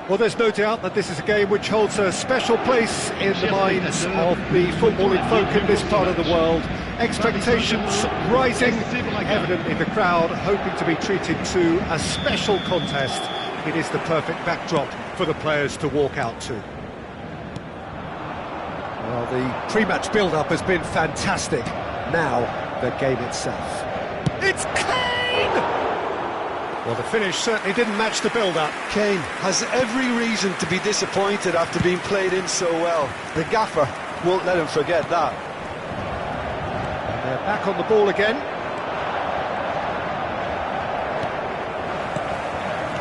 Well, there's no doubt that this is a game which holds a special place in the minds of the footballing folk in this part of the world. Expectations rising, evidently the crowd hoping to be treated to a special contest. It is the perfect backdrop for the players to walk out to. Well, the pre-match build-up has been fantastic. Now, the game itself. It's Kane! Well, the finish certainly didn't match the build-up. Kane has every reason to be disappointed after being played in so well. The gaffer won't let him forget that. And they're back on the ball again.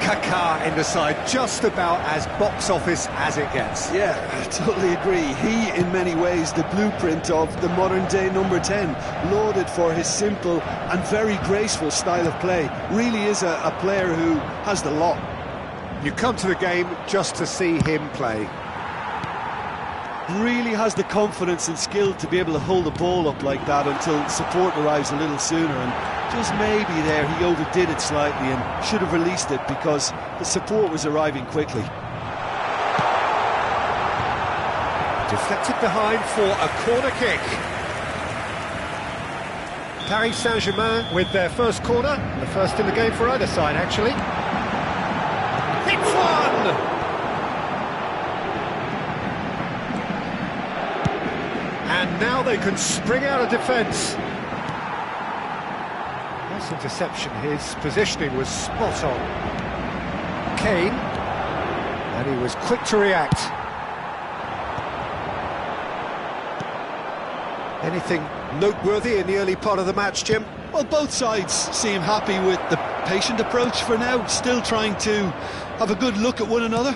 Kaká in the side, just about as box office as it gets. Yeah, I totally agree. He, in many ways, the blueprint of the modern-day number 10, lauded for his simple and very graceful style of play. Really is a player who has the lot. You come to the game just to see him play. Really has the confidence and skill to be able to hold the ball up like that until support arrives a little sooner, and just maybe there he overdid it slightly and should have released it because the support was arriving quickly. Deflected behind for a corner kick. Paris Saint-Germain with their first corner, the first in the game for either side actually. Hits one! And now they can spring out of defence. Nice interception, his positioning was spot on. Kane, and he was quick to react. Anything noteworthy in the early part of the match, Jim? Well, both sides seem happy with the patient approach for now, still trying to have a good look at one another.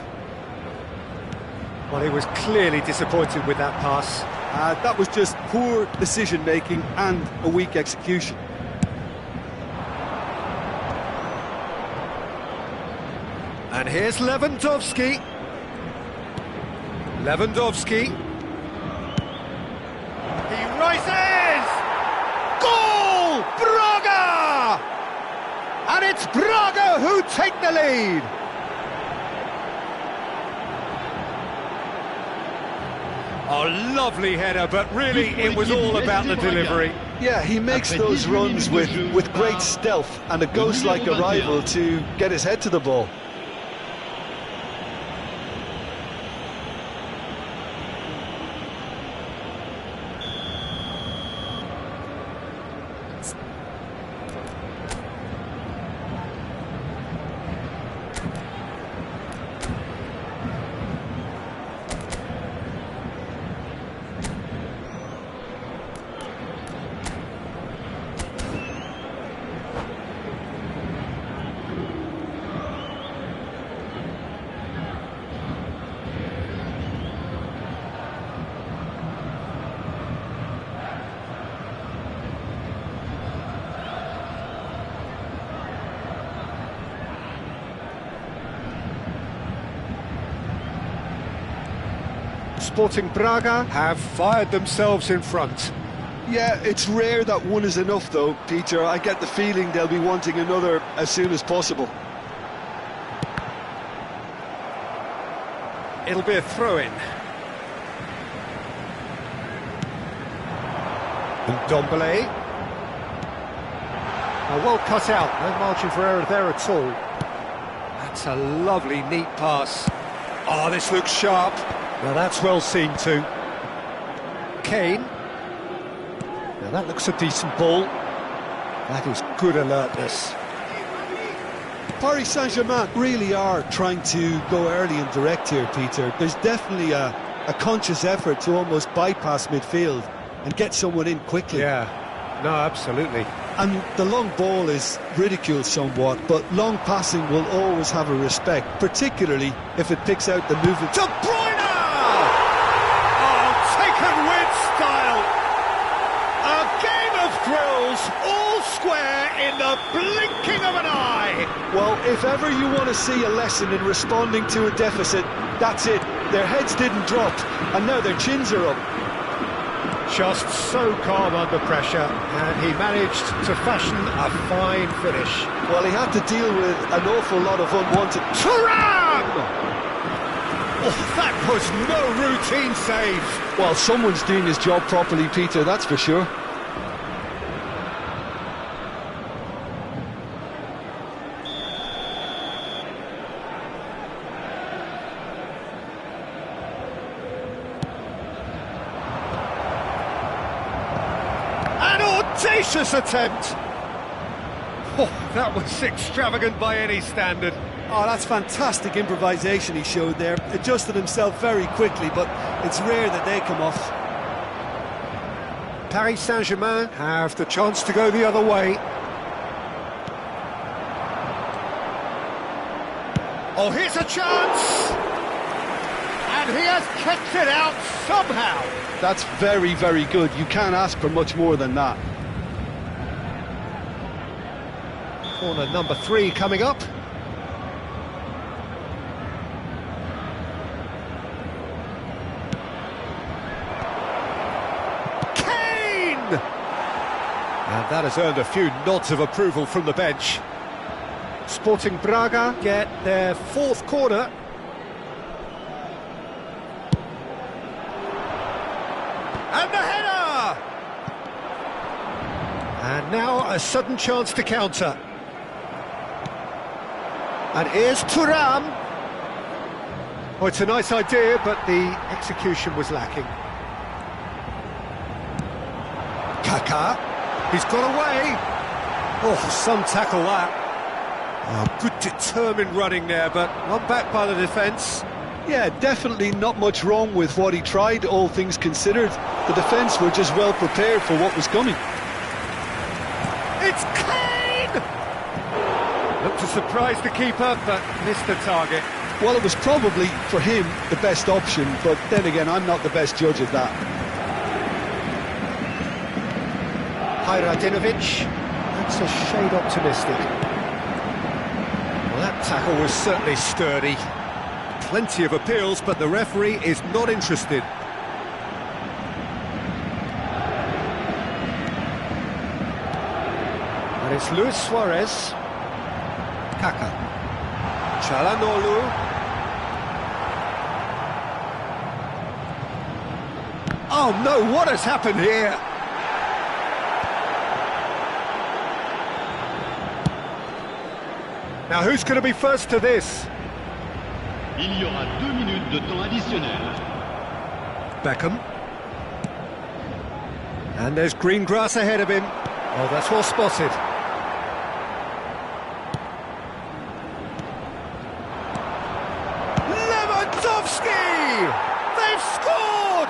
Well, he was clearly disappointed with that pass. That was just poor decision-making and a weak execution. And here's Lewandowski. Lewandowski. He rises! Goal! Braga! And it's Braga who take the lead. Oh, lovely header, but really it was all about the delivery. Yeah, he makes those runs with great stealth and a ghost-like arrival to get his head to the ball. Sporting Braga have fired themselves in front. Yeah, it's rare that one is enough though, Peter. I get the feeling they'll be wanting another as soon as possible. It'll be a throw-in. Ndombele. Well cut out, no margin for error there at all. That's a lovely, neat pass. Oh, this looks sharp. Now that's well seen too. Kane. Now that looks a decent ball. That is good alertness. Paris Saint-Germain really are trying to go early and direct here, Peter. There's definitely a conscious effort to almost bypass midfield and get someone in quickly. Yeah, no, absolutely. And the long ball is ridiculed somewhat, but long passing will always have a respect, particularly if it picks out the movement. De Bruyne! Oh, taken with style! A game of thrills, all square in the blinking of an eye! Well, if ever you want to see a lesson in responding to a deficit, that's it. Their heads didn't drop, and now their chins are up. Just so calm under pressure, and he managed to fashion a fine finish. Well, he had to deal with an awful lot of unwanted... Thuram! Oh, that was no routine save. Well, someone's doing his job properly, Peter, that's for sure. An audacious attempt. Oh, that was extravagant by any standard. Oh, that's fantastic improvisation he showed there. Adjusted himself very quickly, but it's rare that they come off. Paris Saint-Germain have the chance to go the other way. Oh, here's a chance! And he has kept it out somehow. That's very, very good. You can't ask for much more than that. Corner number 3 coming up. And that has earned a few nods of approval from the bench. Sporting Braga get their 4th corner. And the header! And now a sudden chance to counter. And here's Thuram. Oh, it's a nice idea, but the execution was lacking. Kaká. He's got away. Oh, some tackle that. Oh, good determined running there, but one back by the defence. Yeah, definitely not much wrong with what he tried, all things considered. The defence were just well prepared for what was coming. It's Kane! Looked to surprise the keeper, but missed the target. Well, it was probably, for him, the best option, but then again, I'm not the best judge of that. Radinovic, that's a shade optimistic. Well, that tackle was certainly sturdy. Plenty of appeals, but the referee is not interested. And it's Luis Suarez. Kaká. Çalhanoğlu. Oh no, what has happened here? Now, who's going to be first to this? Il y aura 2 minutes de temps additionnel. Beckham. And there's green grass ahead of him. Oh, that's well spotted. Lewandowski! They've scored!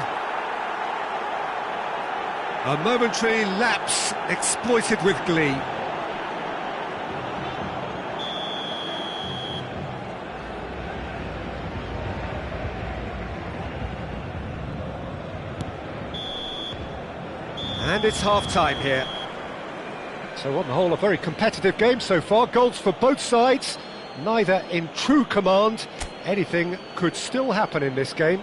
A momentary lapse exploited with glee. And it's half-time here. So on the whole, a very competitive game so far. Goals for both sides, neither in true command. Anything could still happen in this game.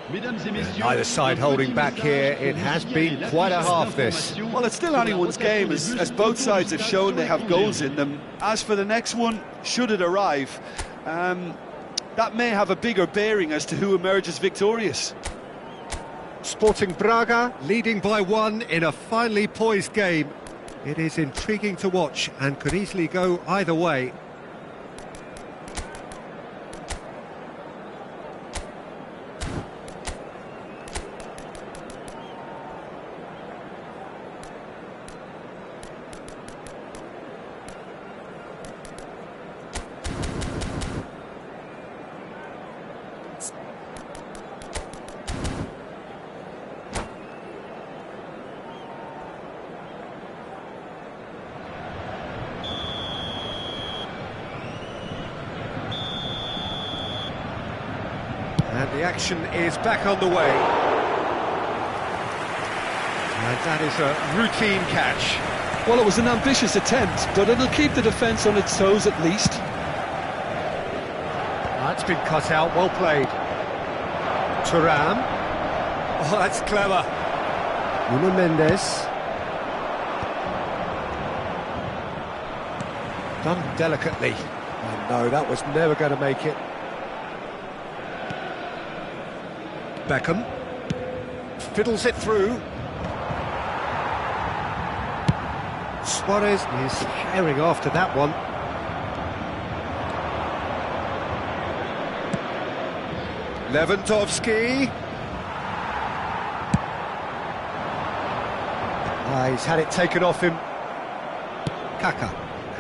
Neither side holding back here. It has been quite a half, this. Well, it's still anyone's game, as both sides have shown they have goals in them. As for the next one, should it arrive, that may have a bigger bearing as to who emerges victorious. Sporting Braga leading by 1 in a finely poised game. It is intriguing to watch and could easily go either way. And the action is back on the way. And that is a routine catch. Well, it was an ambitious attempt, but it'll keep the defence on its toes at least. That's been cut out, well played. Thuram. Oh, that's clever. Nuno Mendes. Done delicately. Oh no, that was never going to make it. Beckham fiddles it through. Suarez is herring after that one. Lewandowski. He's had it taken off him. Kaka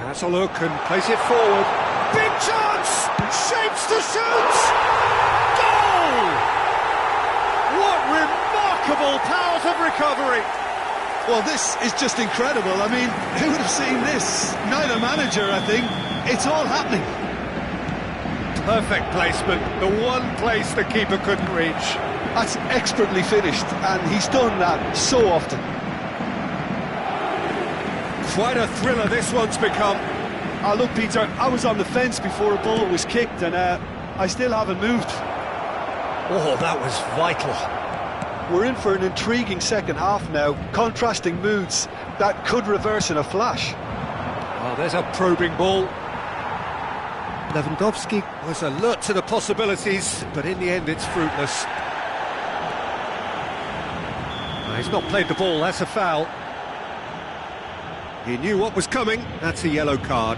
has a look and plays it forward. Big chance! Shapes to shoot! Goal! What remarkable powers of recovery! Well, this is just incredible. I mean, who would have seen this? Neither manager, I think. It's all happening. Perfect placement, the one place the keeper couldn't reach. That's expertly finished, and he's done that so often. Quite a thriller this one's become. Look, Peter, I was on the fence before a ball was kicked, and I still haven't moved. Oh, that was vital. We're in for an intriguing second half now, contrasting moods that could reverse in a flash. Oh, there's a probing ball. Lewandowski was alert to the possibilities, but in the end it's fruitless. He's not played the ball, that's a foul. He knew what was coming, that's a yellow card.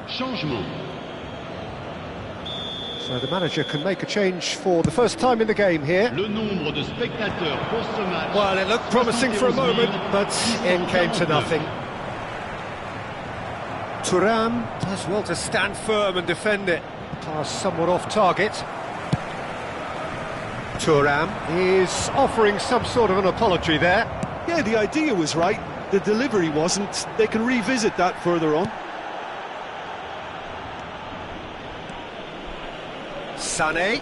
Changement. So the manager can make a change for the first time in the game here. Le nombre de spectateurs pour ce match. Well, it looked promising for a moment, but in came to nothing. Thuram does well to stand firm and defend it. Pass somewhat off target. Thuram is offering some sort of an apology there. Yeah, the idea was right, the delivery wasn't. They can revisit that further on. Sané.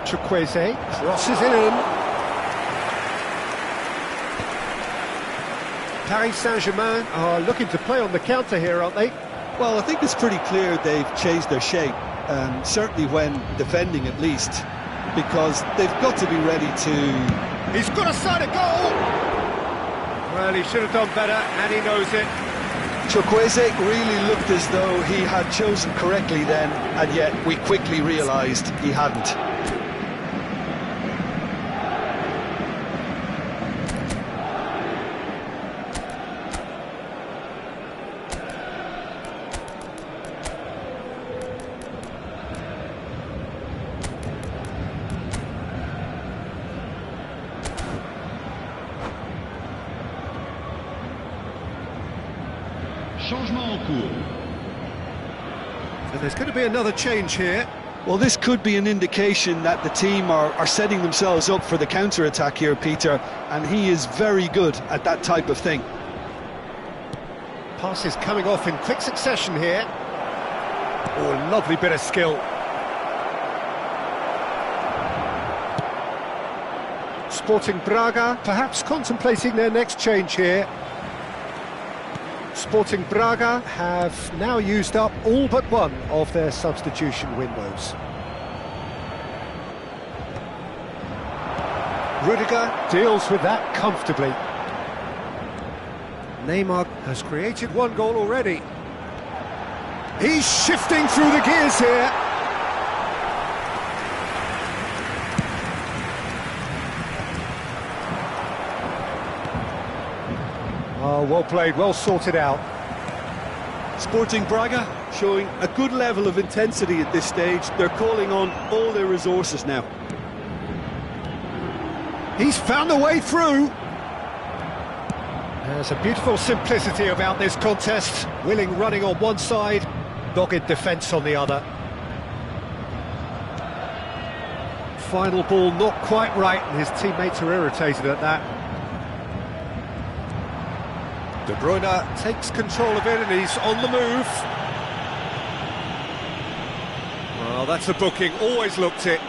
Chukwueze crosses it in. Paris Saint-Germain are looking to play on the counter here, aren't they? Well, I think it's pretty clear they've changed their shape, certainly when defending at least, because they've got to be ready to... He's got a side of goal! Well, he should have done better, and he knows it. Chukwueze really looked as though he had chosen correctly then, and yet we quickly realised he hadn't. Changement en cours. So there's going to be another change here. Well, this could be an indication that the team are setting themselves up for the counter-attack here, Peter, and he is very good at that type of thing. Passes coming off in quick succession here. Oh, lovely bit of skill. Sporting Braga perhaps contemplating their next change here. Sporting Braga have now used up all but one of their substitution windows. Rudiger deals with that comfortably. Neymar has created one goal already. He's shifting through the gears here. Oh, well played, well sorted out. Sporting Braga showing a good level of intensity at this stage. They're calling on all their resources now. He's found a way through. There's a beautiful simplicity about this contest. Willing running on one side, dogged defence on the other. Final ball not quite right, and his teammates are irritated at that. De Bruyne takes control of it and he's on the move. Well, that's a booking, always looked it.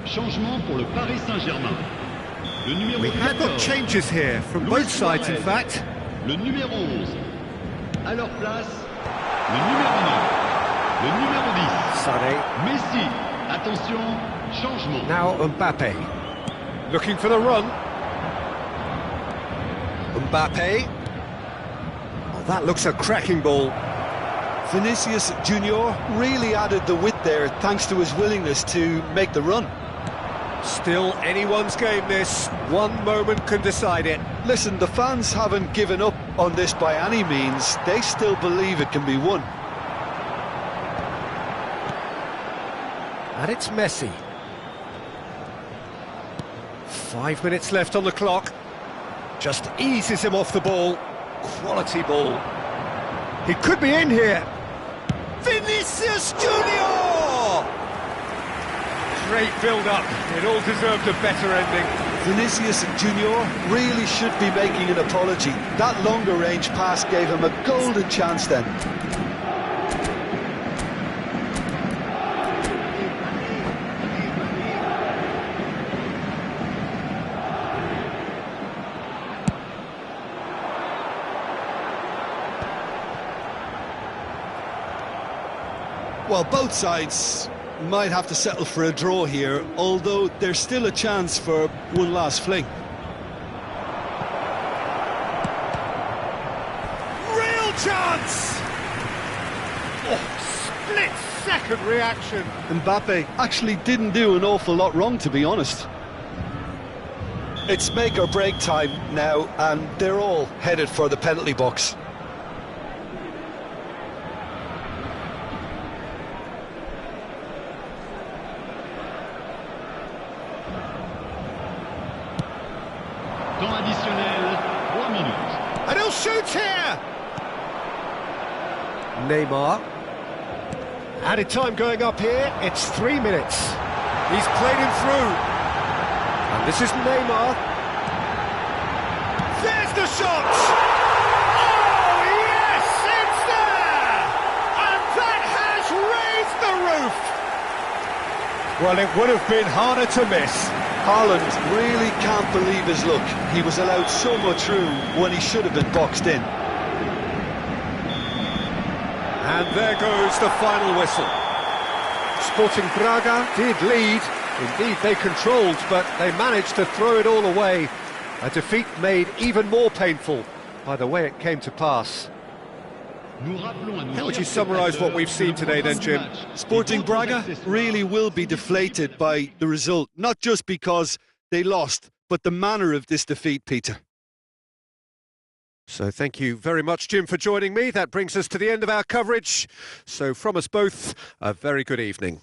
Changement pour le Paris Saint-Germain. Le numéro We have got 14, changes here, from both sides in fact. Le numéro 11. À leur place, le numéro 9. Le numéro 10. Sané. Messi. Attention, changement. Now Mbappe. Looking for the run. Mbappe. Oh, that looks a cracking ball. Vinicius Junior really added the width there thanks to his willingness to make the run. Still anyone's game this. One moment can decide it. Listen, the fans haven't given up on this by any means. They still believe it can be won. And it's Messi. 5 minutes left on the clock. Just eases him off the ball. Quality ball. He could be in here. Vinicius Junior! Great build-up. It all deserved a better ending. Vinicius Junior really should be making an apology. That longer range pass gave him a golden chance then. Well, both sides might have to settle for a draw here, although there's still a chance for one last fling. Real chance! Oh, split-second reaction. Mbappe actually didn't do an awful lot wrong, to be honest. It's make or break time now, and they're all headed for the penalty box. Temps additionnel, 3 minutes. And he'll shoot here! Neymar. Added time going up here, it's 3 minutes. He's played him through. And this is Neymar. There's the shot! Oh, yes, it's there! And that has raised the roof! Well, it would have been harder to miss. Haaland really can't believe his luck. He was allowed so much room when he should have been boxed in. And there goes the final whistle. Sporting Braga did lead. Indeed, they controlled, but they managed to throw it all away. A defeat made even more painful by the way it came to pass. How would you summarise what we've seen today then, Jim? Sporting Braga really will be deflated by the result, not just because they lost, but the manner of this defeat, Peter. So thank you very much, Jim, for joining me. That brings us to the end of our coverage. So from us both, a very good evening.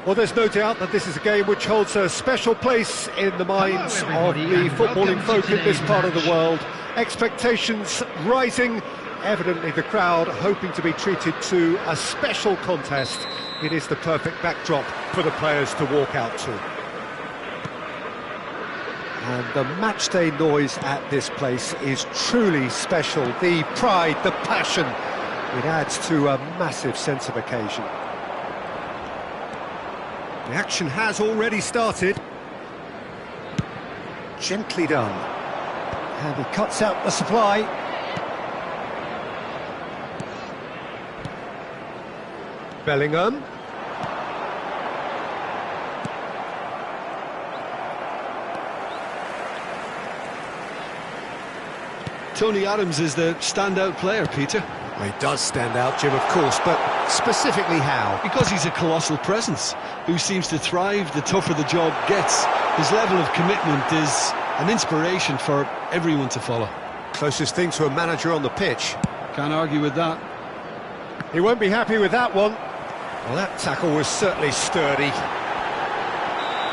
Well, there's no doubt that this is a game which holds a special place in the minds of the footballing folk in this part of the world. Expectations rising, evidently the crowd hoping to be treated to a special contest. It is the perfect backdrop for the players to walk out to. And the matchday noise at this place is truly special. The pride, the passion, it adds to a massive sense of occasion. The action has already started. Gently done. And he cuts out the supply. Bellingham. Tony Adams is the standout player, Peter. Well, he does stand out, Jim, of course, but specifically how? Because he's a colossal presence who seems to thrive the tougher the job gets. His level of commitment is an inspiration for everyone to follow. Closest thing to a manager on the pitch. Can't argue with that. He won't be happy with that one. Well, that tackle was certainly sturdy.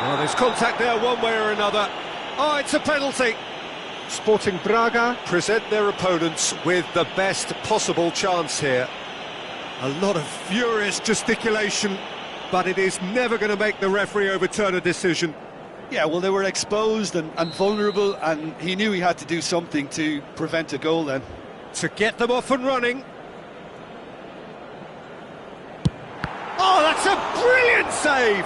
Well, there's contact there one way or another. Oh, it's a penalty. Sporting Braga present their opponents with the best possible chance here. A lot of furious gesticulation, but it is never going to make the referee overturn a decision. Yeah, well, they were exposed and vulnerable, and he knew he had to do something to prevent a goal then. To get them off and running. Oh, that's a brilliant save!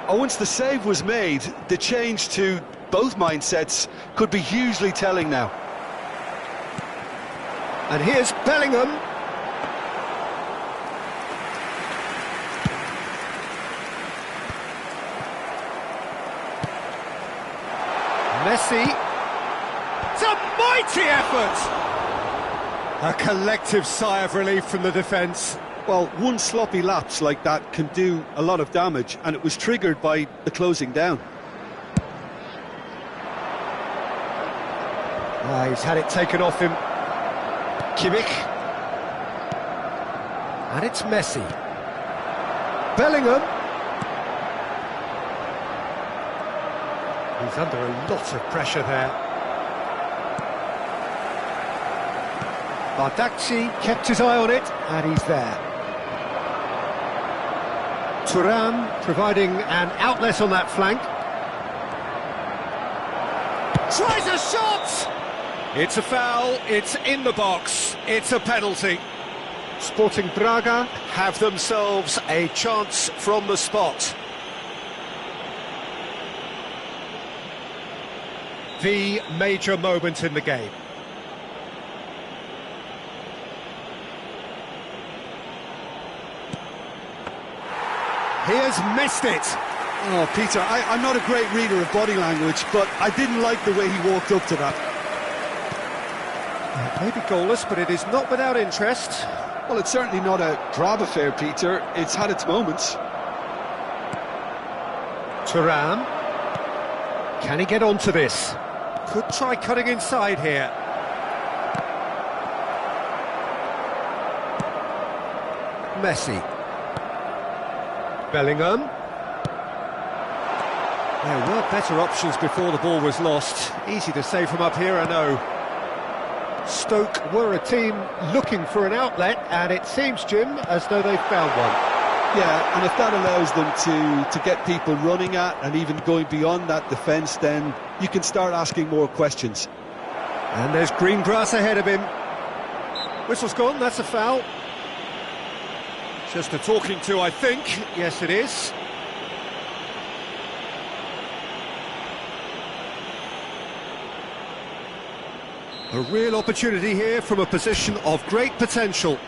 Oh, once the save was made, the change to both mindsets could be hugely telling now. And here's Bellingham. Messi. It's a mighty effort! A collective sigh of relief from the defence. Well, one sloppy lapse like that can do a lot of damage, and it was triggered by the closing down. He's had it taken off him. Kimmich. And it's Messi. Bellingham. He's under a lot of pressure there. Bardakci kept his eye on it, and he's there. Thuram providing an outlet on that flank. Tries a shot! It's a foul, it's in the box, it's a penalty. Sporting Braga have themselves a chance from the spot. The major moment in the game. He has missed it. Oh, Peter, I'm not a great reader of body language, but I didn't like the way he walked up to that. It may be goalless, but it is not without interest. Well, it's certainly not a drab affair, Peter. It's had its moments. Thuram. Can he get onto this? Could try cutting inside here. Messi. Bellingham. There were better options before the ball was lost. Easy to say from up here, I know. Stoke were a team looking for an outlet, and it seems, Jim, as though they've found one. Yeah, and if that allows them to get people running at and even going beyond that defence, then you can start asking more questions. And there's green grass ahead of him. Whistle's gone, that's a foul. Just a talking to, I think. Yes, it is. A real opportunity here from a position of great potential.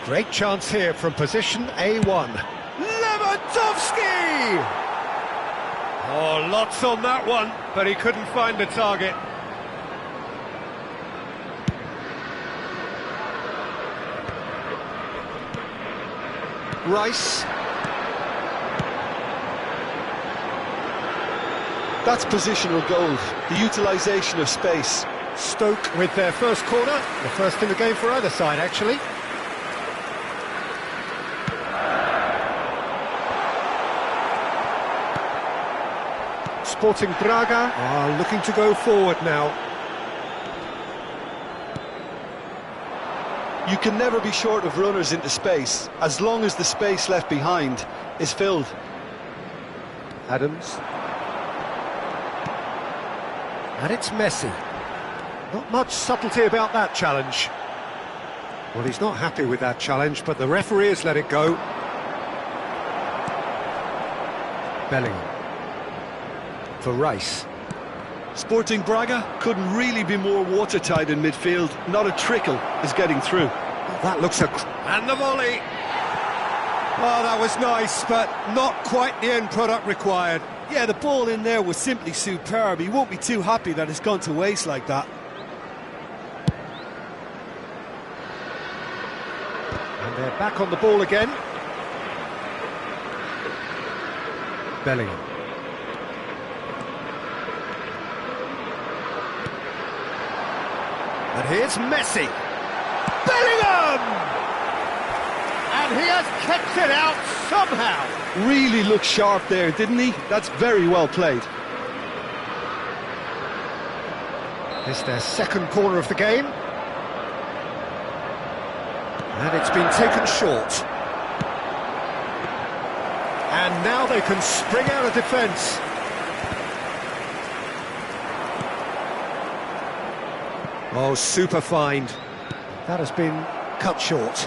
Great chance here from position A1. Lewandowski! Oh, lots on that one, but he couldn't find the target. Rice. That's positional gold, the utilisation of space. Stoke with their first corner, the first in the game for either side, actually. Sporting Braga are looking to go forward now. You can never be short of runners into space, as long as the space left behind is filled. Adams. And it's Messi. Not much subtlety about that challenge. Well, he's not happy with that challenge, but the referee has let it go. Bellingham. For Rice. Sporting Braga couldn't really be more watertight in midfield. Not a trickle is getting through. That looks and the volley! Oh, that was nice, but not quite the end product required. Yeah, the ball in there was simply superb. He won't be too happy that it's gone to waste like that. And they're back on the ball again. Bellingham. And here's Messi. Bellingham! And he has kept it out somehow. Really looked sharp there, didn't he? That's very well played. It's their second corner of the game. And it's been taken short. And now they can spring out of defence. Oh, super find. That has been cut short.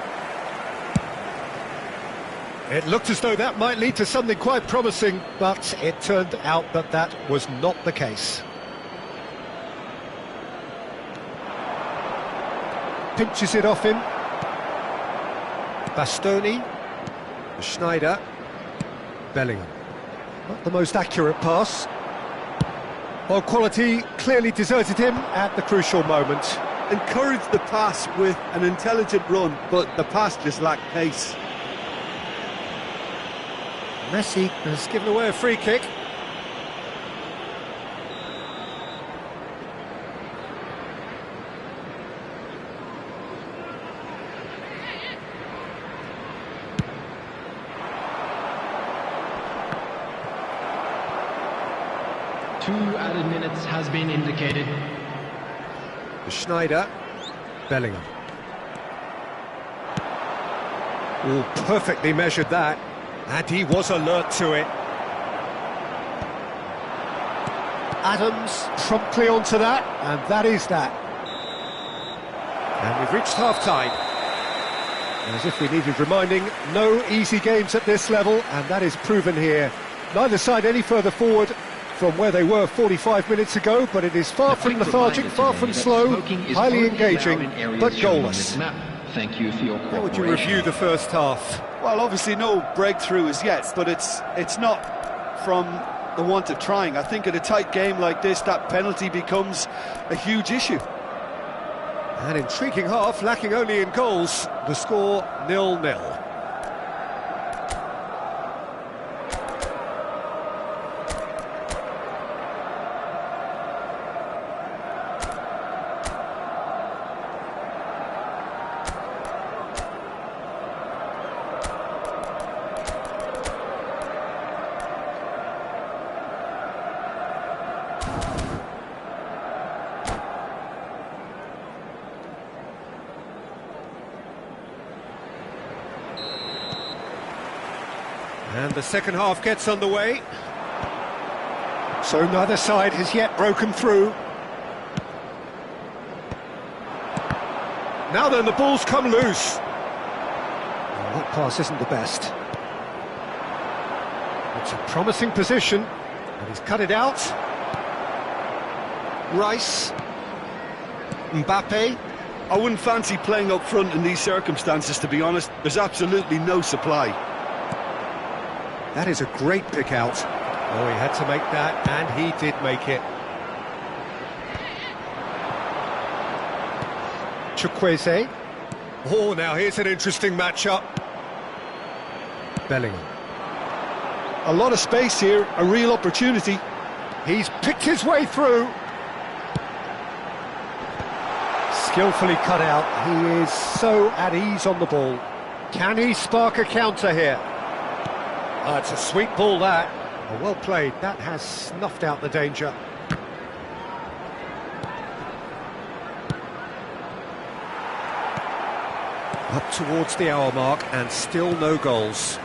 It looked as though that might lead to something quite promising, but it turned out that that was not the case. Pinches it off him. Bastoni. Schneider. Bellingham. Not the most accurate pass. Well, quality clearly deserted him at the crucial moment. Encouraged the pass with an intelligent run, but the pass just lacked pace. Messi has given away a free kick. Two added minutes has been indicated. Schneider. Bellingham. Oh, perfectly measured that. And he was alert to it. Adams promptly onto that, and that is that. And we've reached half-time. As if we needed reminding, no easy games at this level, and that is proven here. Neither side any further forward from where they were 45 minutes ago, but it is far from lethargic, far from slow, highly engaging, but goalless. Thank you for your cooperation. How would you review the first half? Well, obviously no breakthrough as yet, but it's not from the want of trying. I think in a tight game like this, that penalty becomes a huge issue. An intriguing half, lacking only in goals. The score 0-0. And the second half gets underway. So neither side has yet broken through. Now then, the ball's come loose. Oh, that pass isn't the best. It's a promising position, and he's cut it out. Rice. Mbappe. I wouldn't fancy playing up front in these circumstances, to be honest. There's absolutely no supply. That is a great pick out. Oh, he had to make that, and he did make it. Chukwueze. Oh, now here's an interesting matchup. Bellingham. A lot of space here, a real opportunity. He's picked his way through. Skillfully cut out. He is so at ease on the ball. Can he spark a counter here? Oh, it's a sweet ball, that. Oh, well played, that has snuffed out the danger. Up towards the hour mark and still no goals.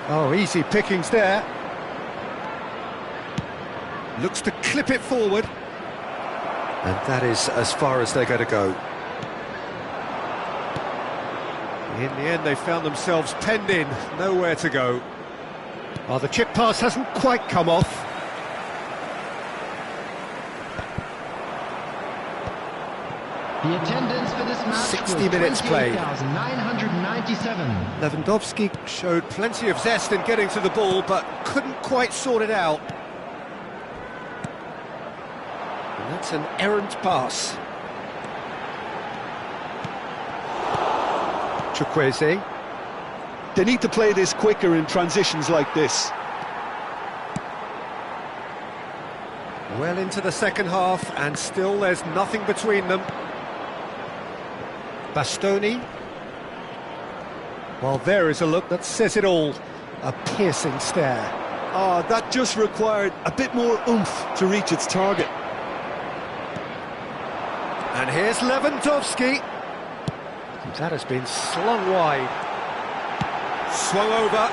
Oh, easy pickings there. Looks to clip it forward. And that is as far as they're going to go. In the end, they found themselves penned in, nowhere to go. Oh, the chip pass hasn't quite come off. The attendance for this match 60 minutes played. 997. Lewandowski showed plenty of zest in getting to the ball, but couldn't quite sort it out. And that's an errant pass. Chukwueze. They need to play this quicker in transitions like this. Well into the second half, and still there's nothing between them. Bastoni. Well, there is a look that says it all. A piercing stare. Oh, that just required a bit more oomph to reach its target. And here's Lewandowski. That has been slung wide. Swung over.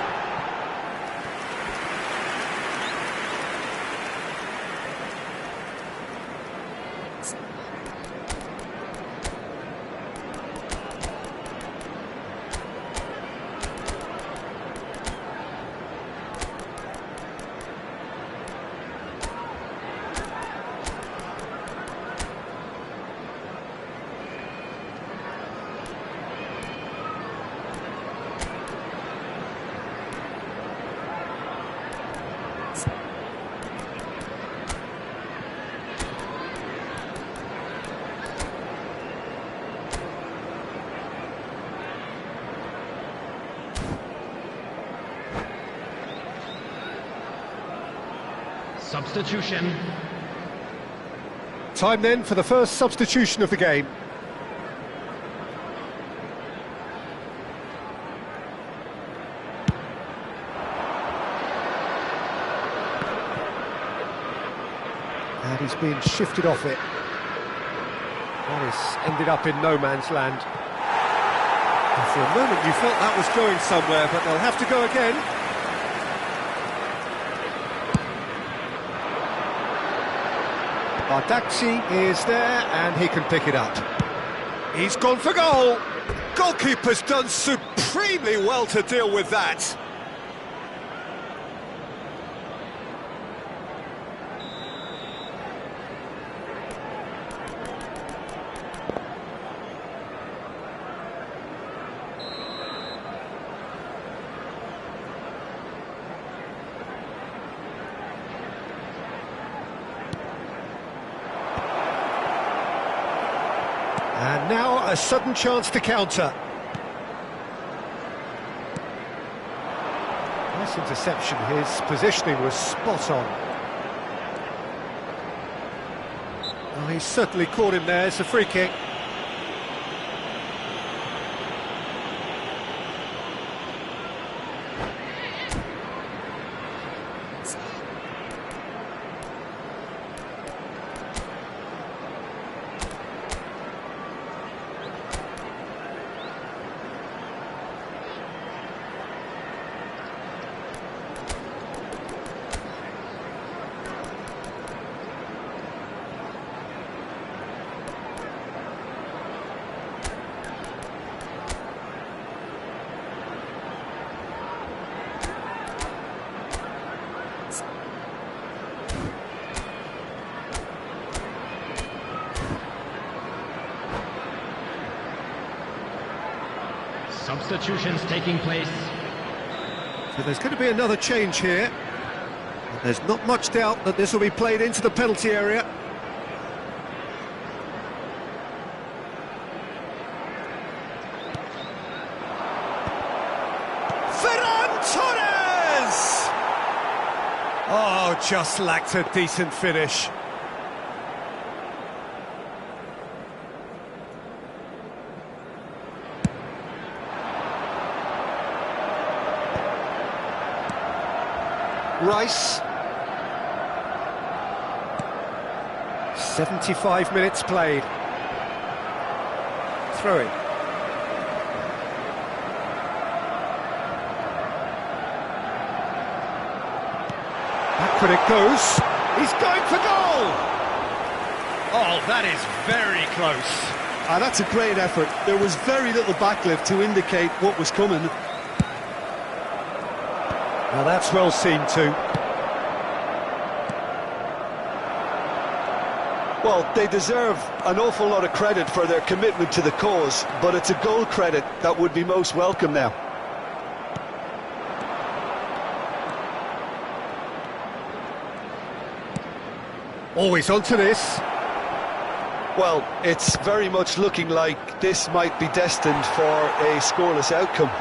Substitution. Time then for the first substitution of the game. And he's been shifted off it. That has ended up in no man's land. And for a moment you felt that was going somewhere, but they'll have to go again. Bardakci is there, and he can pick it up. He's gone for goal! Goalkeeper's done supremely well to deal with that. And now a sudden chance to counter. Nice interception, his positioning was spot on. Oh, he's certainly caught him there, it's a free kick. Substitutions taking place. So there's going to be another change here. And there's not much doubt that this will be played into the penalty area. Ferran Torres! Oh, just lacked a decent finish. Rice. 75 minutes played. Throw it. Back when it goes. He's going for goal! Oh, that is very close. That's a great effort. There was very little backlift to indicate what was coming. Now that's well seen too. Well, they deserve an awful lot of credit for their commitment to the cause, but it's a goal credit that would be most welcome now. Always onto this. Well, it's very much looking like this might be destined for a scoreless outcome.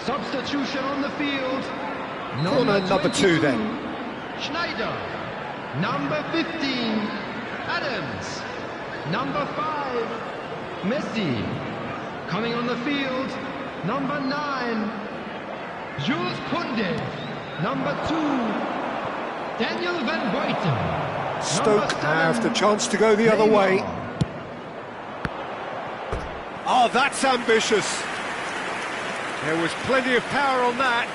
Substitution on the field. Corner number 2 then. Schneider. Number 15, Adams. Number 5, Messi. Coming on the field, number 9, Jules Koundé. Number 2, Daniel Van Buiten. Stoke have the chance to go the other way. Oh, that's ambitious. There was plenty of power on that.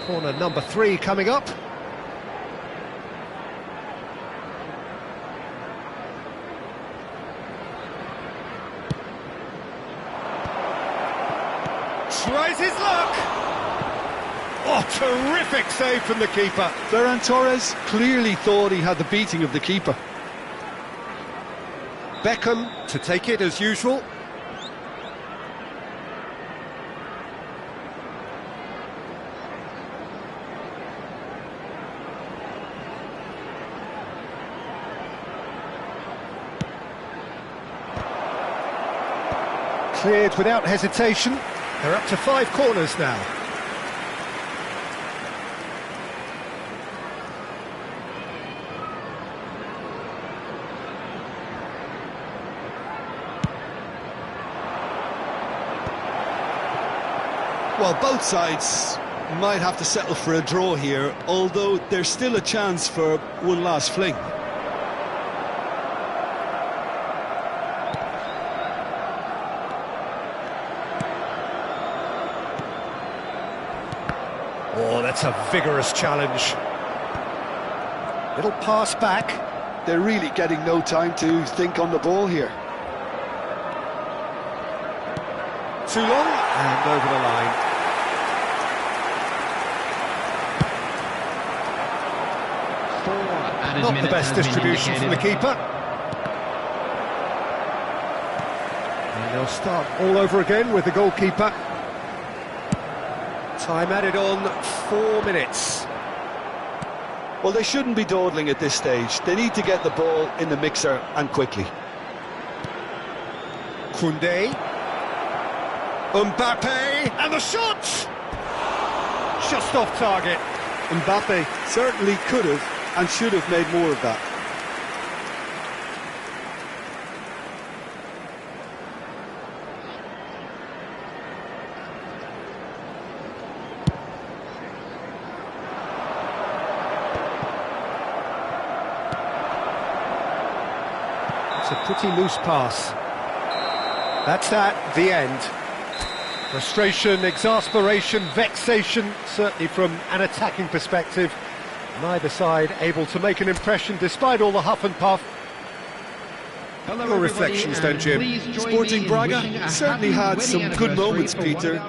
Corner number 3 coming up. Tries his luck. Oh, terrific save from the keeper. Ferran Torres clearly thought he had the beating of the keeper. Beckham to take it as usual. Cleared without hesitation. They're up to 5 corners now. Well, both sides might have to settle for a draw here, although there's still a chance for one last fling. Oh, that's a vigorous challenge. Little pass back. They're really getting no time to think on the ball here. Too long, and over the line. Not the best distribution from the keeper. And they'll start all over again with the goalkeeper. Time added on, 4 minutes. Well, they shouldn't be dawdling at this stage. They need to get the ball in the mixer and quickly. Koundé. Mbappe, and the shot! Just off target. Mbappe certainly could have and should have made more of that. It's a pretty loose pass. That's that, the end. Frustration, exasperation, vexation, certainly from an attacking perspective. Neither side able to make an impression despite all the huff and puff. Your reflections then, Jim? Sporting Braga certainly had some good moments, Peter.